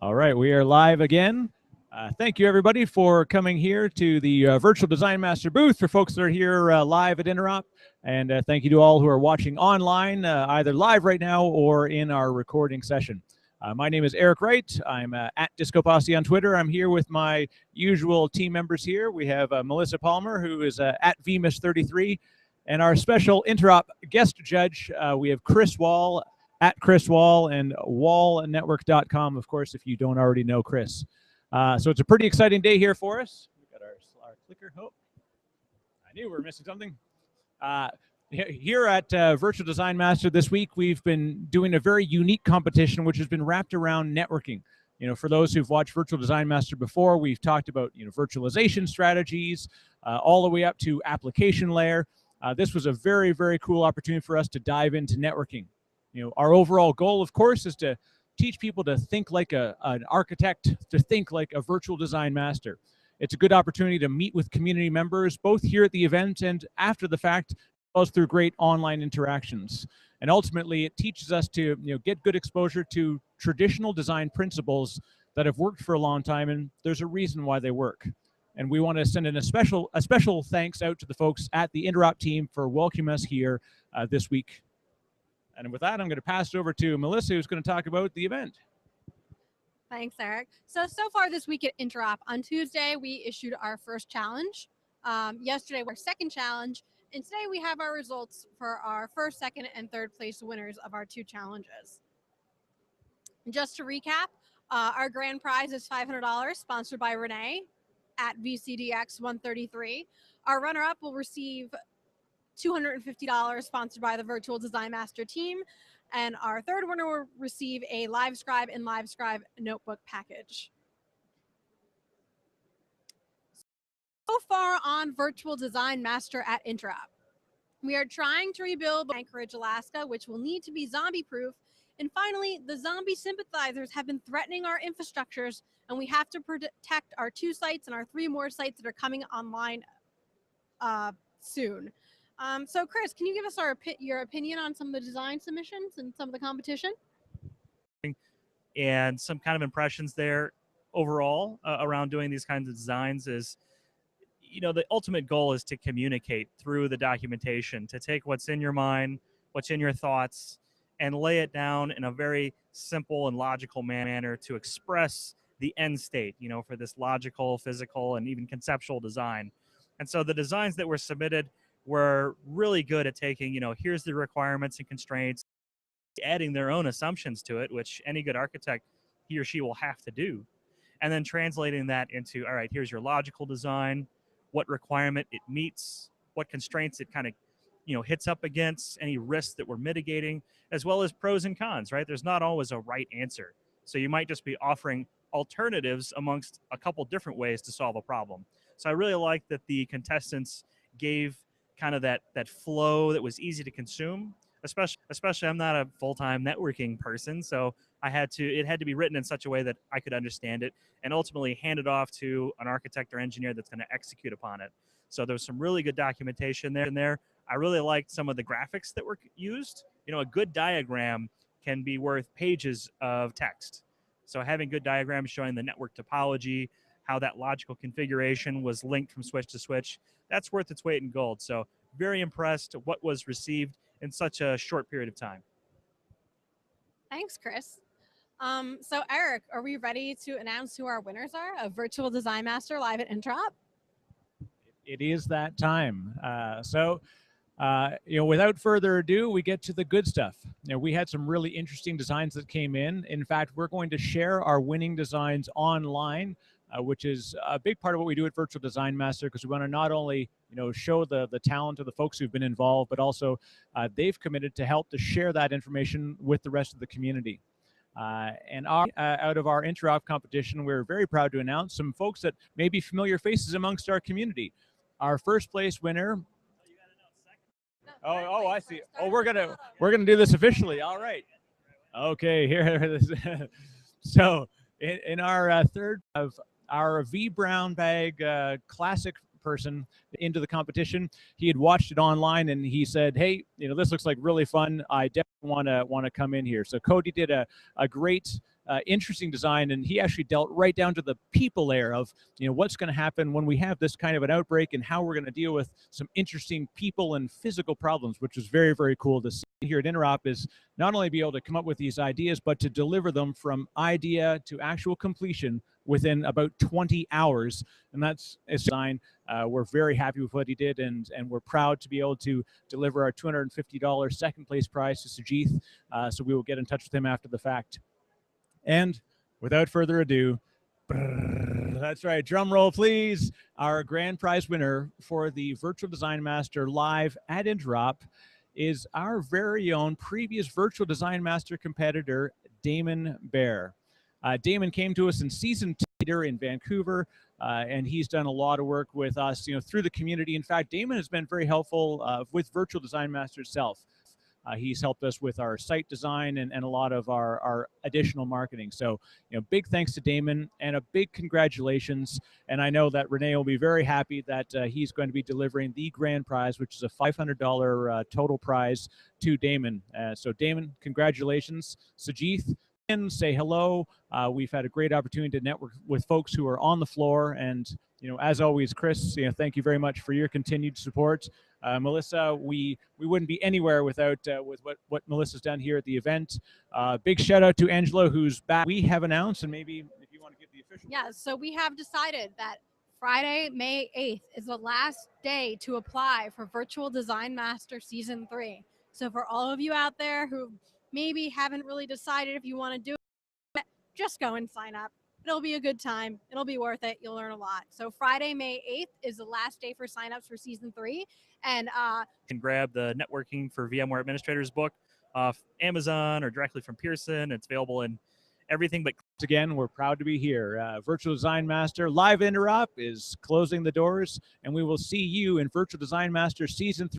All right, we are live again. Thank you, everybody, for coming here to the Virtual Design Master booth for folks that are here live at Interop. And thank you to all who are watching online, either live right now or in our recording session. My name is Eric Wright. I'm at Disco Posse on Twitter. I'm here with my usual team members here. We have Melissa Palmer, who is at VMIS33, and our special Interop guest judge, we have Chris Wall, at Chris Wall, and wallnetwork.com, of course, if you don't already know Chris. So it's a pretty exciting day here for us. We've got our clicker. Oh, I knew we were missing something. Here at Virtual Design Master this week, we've been doing a very unique competition, which has been wrapped around networking. You know, for those who've watched Virtual Design Master before, we've talked about, you know, virtualization strategies, all the way up to application layer. This was a very, very cool opportunity for us to dive into networking. You know, our overall goal, of course, is to teach people to think like an architect, to think like a virtual design master. It's a good opportunity to meet with community members, both here at the event and after the fact, as well as through great online interactions. And ultimately, it teaches us to, you know, get good exposure to traditional design principles that have worked for a long time, and there's a reason why they work. And we want to send in a special thanks out to the folks at the Interop team for welcoming us here this week. And with that, I'm going to pass it over to Melissa, who's going to talk about the event. Thanks, Eric. So far this week at Interop, on Tuesday, we issued our first challenge. Yesterday, our second challenge. And today we have our results for our first, second, and third place winners of our two challenges. Just to recap, our grand prize is $500, sponsored by Renee at VCDX133. Our runner-up will receive $250, sponsored by the Virtual Design Master team. And our third winner will receive a LiveScribe and LiveScribe notebook package. So far on Virtual Design Master at Interop, we are trying to rebuild Anchorage, Alaska, which will need to be zombie-proof. And finally, the zombie sympathizers have been threatening our infrastructures, and we have to protect our 2 sites and our 3 more sites that are coming online soon. So Chris, can you give us your opinion on some of the design submissions and some of the competition? And some kind of impressions there overall around doing these kinds of designs is, you know, the ultimate goal is to communicate through the documentation, to take what's in your mind, what's in your thoughts, and lay it down in a very simple and logical manner to express the end state, you know, for this logical, physical, and even conceptual design. And so the designs that were submitted were really good at taking, you know, here's the requirements and constraints, adding their own assumptions to it, which any good architect, he or she will have to do. And then translating that into, all right, here's your logical design, what requirement it meets, what constraints it kind of, you know, hits up against, any risks that we're mitigating, as well as pros and cons, right? There's not always a right answer. So you might just be offering alternatives amongst a couple different ways to solve a problem. So I really like that the contestants gave kind of that flow that was easy to consume, especially I'm not a full-time networking person, so it had to be written in such a way that I could understand it and ultimately hand it off to an architect or engineer that's going to execute upon it. So there's some really good documentation there. I really liked some of the graphics that were used. You know, a good diagram can be worth pages of text. So having good diagrams showing the network topology, how that logical configuration was linked from switch to switch, that's worth its weight in gold. So very impressed at what was received in such a short period of time. Thanks, Chris. So Eric, are we ready to announce who our winners are of Virtual Design Master live at Interop? It is that time. You know, without further ado, we get to the good stuff. You know, we had some really interesting designs that came in. In fact, we're going to share our winning designs online, which is a big part of what we do at Virtual Design Master, because we want to not only, you know, show the talent of the folks who've been involved, but also they've committed to help to share that information with the rest of the community. And out of our Interop competition, we're very proud to announce some folks that may be familiar faces amongst our community. Our first place winner. Oh, I see. Oh, we're gonna do this officially. All right. Okay, here it is. So in our third of our V Brown Bag classic person into the competition, he had watched it online and he said, "Hey, you know, this looks like really fun. I definitely want to come in here. So Cody did a great interesting design, and he actually dealt right down to the people layer of, you know, what's going to happen when we have this kind of an outbreak and how we're going to deal with some interesting people and physical problems, which is very, very cool to see here at Interop, is not only be able to come up with these ideas, but to deliver them from idea to actual completion within about 20 hours. And that's a sign. We're very happy with what he did, and we're proud to be able to deliver our $250 second place prize to Sujith. So we will get in touch with him after the fact. And without further ado, that's right, drum roll please. Our grand prize winner for the Virtual Design Master Live at Interop is our very own previous Virtual Design Master competitor, Damon Bear. Damon came to us in season 2 in Vancouver, and he's done a lot of work with us, you know, through the community. In fact, Damon has been very helpful with Virtual Design Master itself. He's helped us with our site design and a lot of our additional marketing. So, you know, big thanks to Damon and a big congratulations. And I know that Renee will be very happy that he's going to be delivering the grand prize, which is a $500 total prize to Damon. So Damon, congratulations. Sujith, say hello. We've had a great opportunity to network with folks who are on the floor. And, you know, as always, Chris, you know, thank you very much for your continued support. Melissa, we wouldn't be anywhere without with what Melissa's done here at the event. Big shout out to Angela, who's back. We have announced, and maybe if you want to give the official. Yeah, so we have decided that Friday, May 8th is the last day to apply for Virtual Design Master Season 3. So for all of you out there who maybe haven't really decided if you want to do it, just go and sign up. It'll be a good time. It'll be worth it. You'll learn a lot. So Friday, May 8th is the last day for signups for Season 3. And you can grab the Networking for VMware Administrators book off Amazon or directly from Pearson. It's available in everything but. Again, we're proud to be here. Virtual Design Master Live Interop is closing the doors, and we will see you in Virtual Design Master Season 3.